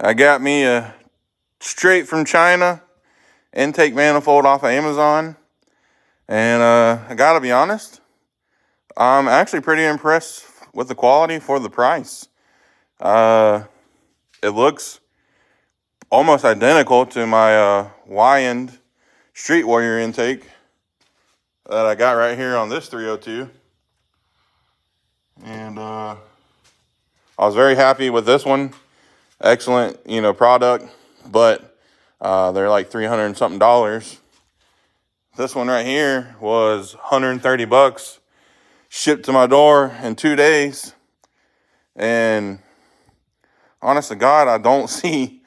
I got me a straight from China intake manifold off of Amazon. And I gotta be honest, I'm actually pretty impressed with the quality for the price. It looks almost identical to my Y-end Street Warrior intake that I got right here on this 302. And I was very happy with this one. Excellent, product, but they're like $300 and something. This one right here was 130 bucks, shipped to my door in 2 days. And honest to God, I don't see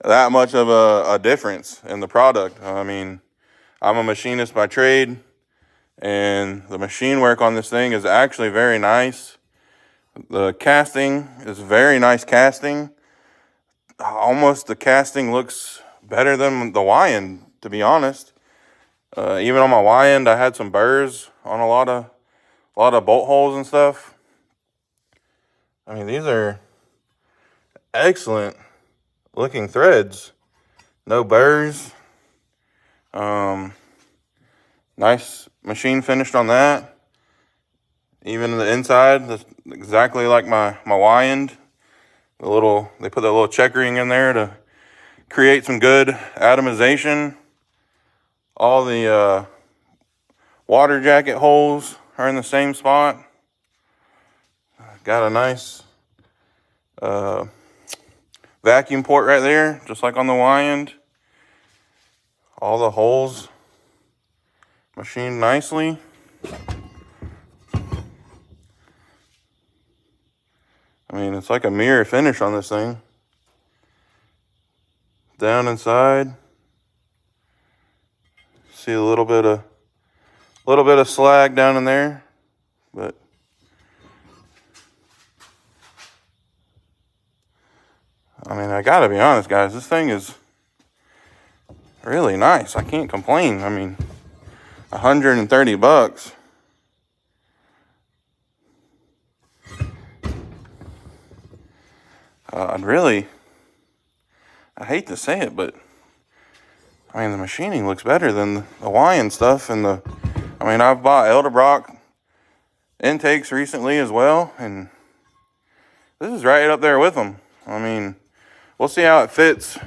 that much of a difference in the product. I mean, I'm a machinist by trade, and the machine work on this thing is actually very nice. The casting is very nice casting. Almost the casting looks better than the Y-end, to be honest. Even on my Y-end, I had some burrs on a lot of bolt holes and stuff. I mean, these are excellent looking threads. No burrs. Nice machine finished on that. Even the inside, that's exactly like my Y-end. They put that little checkering in there to create some good atomization. All the water jacket holes are in the same spot. Got a nice vacuum port right there, just like on the Y-end. All the holes machined nicely. I mean, it's like a mirror finish on this thing. Down inside, see a little bit of slag down in there, but I mean, I gotta be honest, guys, this thing is really nice. I can't complain. I mean, 130 bucks. I hate to say it, but I mean, the machining looks better than the Y-end stuff. And I mean, I've bought Edelbrock intakes recently as well, and this is right up there with them. I mean, we'll see how it fits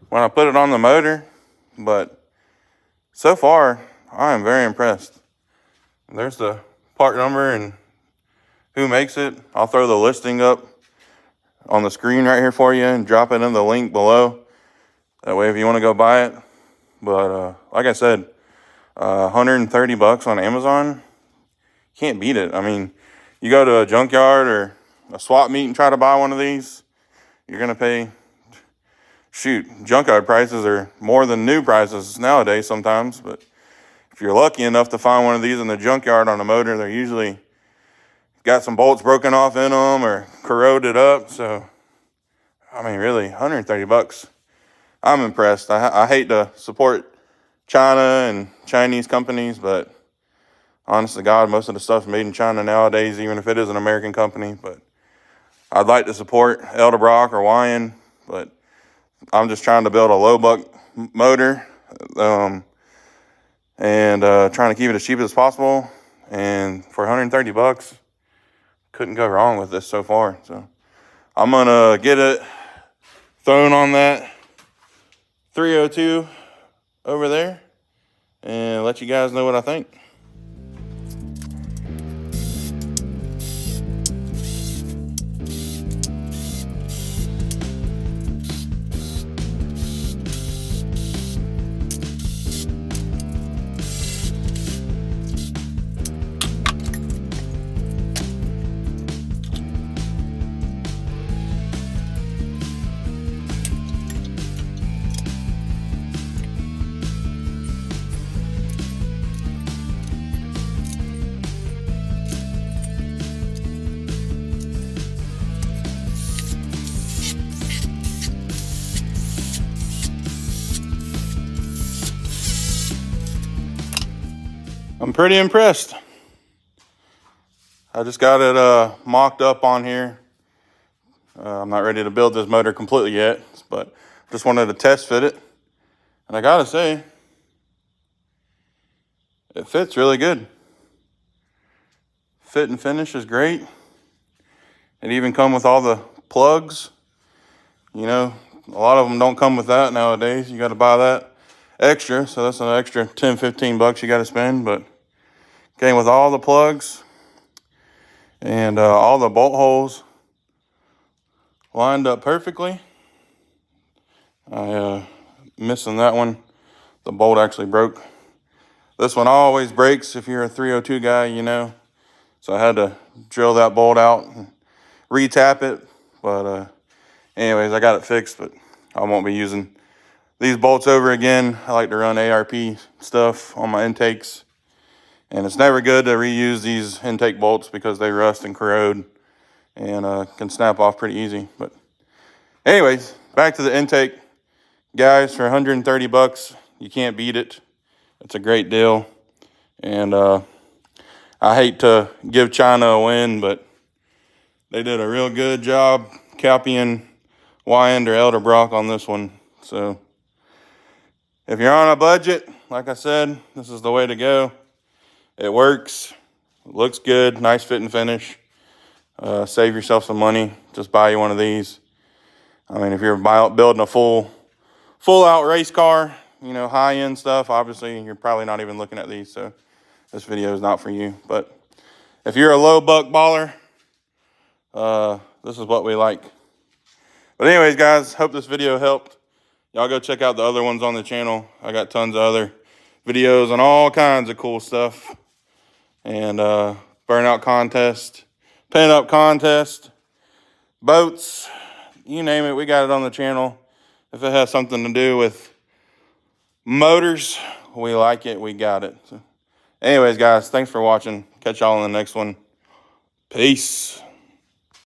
when I put it on the motor, but so far, I am very impressed. There's the part number and who makes it. I'll throw the listing up on the screen right here for you and drop it in the link below. That way, if you want to go buy it. But like I said, 130 bucks on Amazon, can't beat it. I mean, you go to a junkyard or a swap meet and try to buy one of these, you're gonna pay, junkyard prices are more than new prices nowadays sometimes. But if you're lucky enough to find one of these in the junkyard on a motor, they're usually got some bolts broken off in them or corroded up. So, I mean, really, 130 bucks. I'm impressed. I hate to support China and Chinese companies, but honest to God, most of the stuff's made in China nowadays, even if it is an American company. But I'd like to support Edelbrock or Y-end, but I'm just trying to build a low buck motor and trying to keep it as cheap as possible. And for 130 bucks, couldn't go wrong with this so far. So I'm gonna get it thrown on that 302 over there and let you guys know what I think. I'm pretty impressed. I just got it mocked up on here. I'm not ready to build this motor completely yet, but just wanted to test fit it. And I gotta say, it fits really good. Fit and finish is great. It even come with all the plugs. You know, a lot of them don't come with that nowadays. You got to buy that extra. So that's an extra 10, 15 bucks you got to spend. But came with all the plugs and all the bolt holes lined up perfectly. Missing that one. The bolt actually broke. This one always breaks if you're a 302 guy, you know. So I had to drill that bolt out and re-tap it. But anyways, I got it fixed, but I won't be using these bolts over again. I like to run ARP stuff on my intakes. And it's never good to reuse these intake bolts because they rust and corrode and can snap off pretty easy. But anyways, back to the intake. Guys, for 130 bucks, you can't beat it. It's a great deal. And I hate to give China a win, but they did a real good job copying Wyand or Elderbrock on this one. So if you're on a budget, like I said, this is the way to go. It works, it looks good, nice fit and finish. Save yourself some money, just buy you one of these. I mean, if you're building a full out race car, you know, high-end stuff, obviously you're probably not even looking at these, so this video is not for you. But if you're a low buck baller, this is what we like. But anyways, guys, hope this video helped. Y'all go check out the other ones on the channel. I got tons of other videos on all kinds of cool stuff. And burnout contest, pin-up contest, boats, you name it, we got it on the channel. If it has something to do with motors, we like it, we got it. So anyways, guys, thanks for watching. Catch y'all in the next one. Peace.